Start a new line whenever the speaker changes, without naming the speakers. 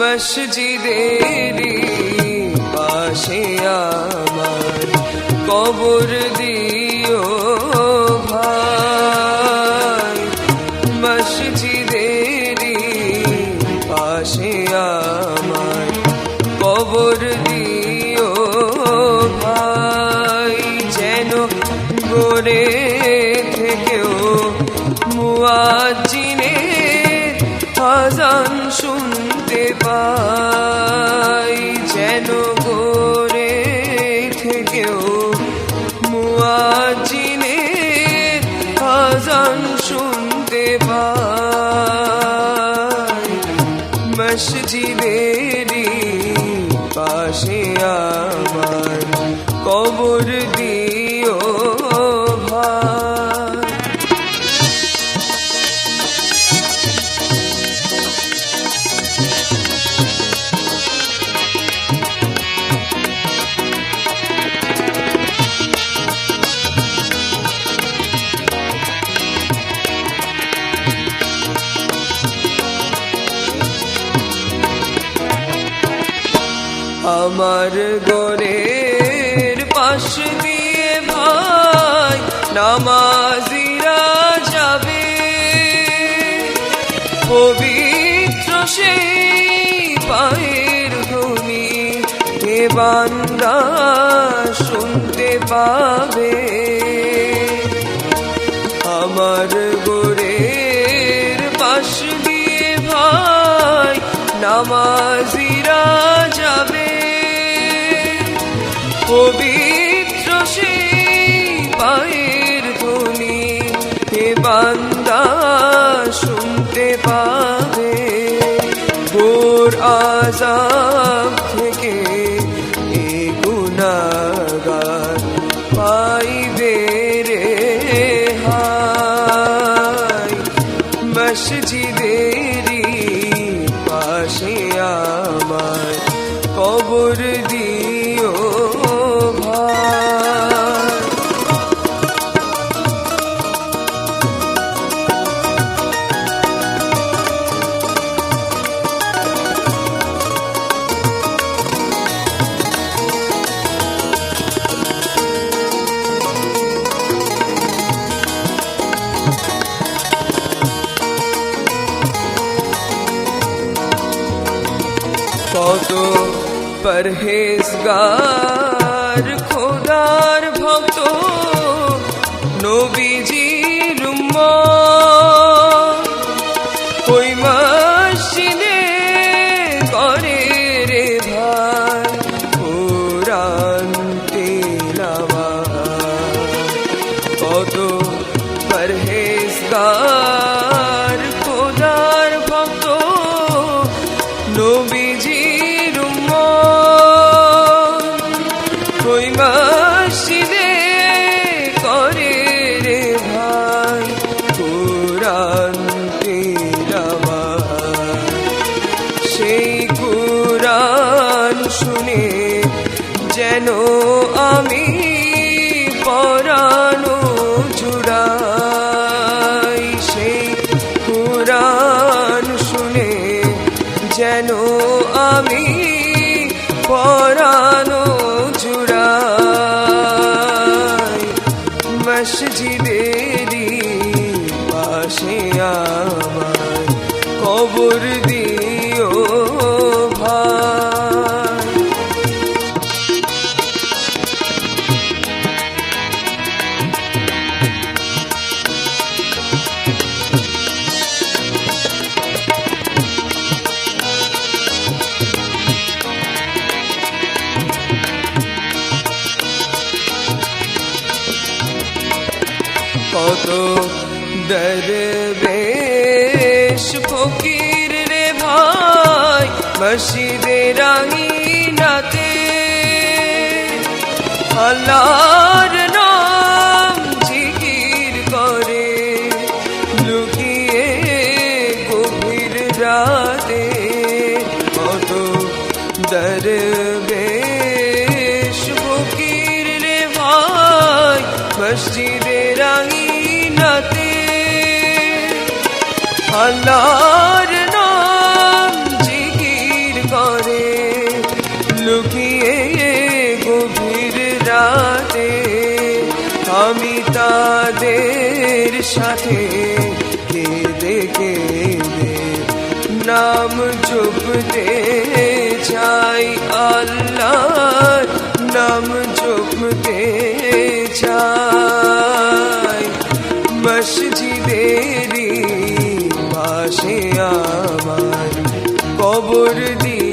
মসজিদেরই পাশে আমার কবর দিও ভাই, মসজিদেরই পাশে আমার কবর দিও ভাই, যেন গড়ে থেকেও মুয়াজ্জিনের আযান শুনতে পাই, যেন গড়ে থেকেও মুয়াজ্জিনের আযান শুনতে পাই, মসজিদেরই পাশে আমার কবর দিও ভাই। আমার ঘরের পাশ দিয়ে ভাই নামাজিরা যাবে, পবিত্র সেই পায়ের ধ্বনি এ বান্দা শুনতে পাবে। আমার ঘরের পাশ দিয়ে ভাই নামাজিরা যাবে, পবিত্র সেই পায়ের ধ্বনি এ বান্দা শুনতে পাবে। ঘোর আযাব থেকে এ গুনাহগার পাইবে রেহাই, মসজিদেরই পাশে আমার কবর দিও ভাই। কত পরহেজগার খোদার ভক্ত নবীজির উম্মত, ওই মসজিদে করে রে ভাই কুরআন তিলাওয়াত। কত পরহেজগার খোদার ভক্ত নবীজির উম্মত, ওই মসজিদে করে রে ভাই কুরআন তিলাওয়াত। সেই কুরআন শুনে যেন আমি পরানো জুড়াই, সেই কুরআন শুনে যেন আমি পরানো জুড়াই, মসজিদেরই পাশে আমার কবর দিও ভাই। কত দরবেশ ফকির রে ভাই মসজিদের আঙিনাতে, আল্লাহর নাম জিকির করে লুকিয়ে গভীর রাতে। কত দরবেশ ফকির রে ভাই মসজিদের আঙিনাতে, আল্লাহর নাম জিকির তাদের সাথে কেঁদে কেঁদে নাম জপতে চাই, আল্লাহর নাম জপতে চাই। মসজিদেরই পাশে আমার কবর দিয়ে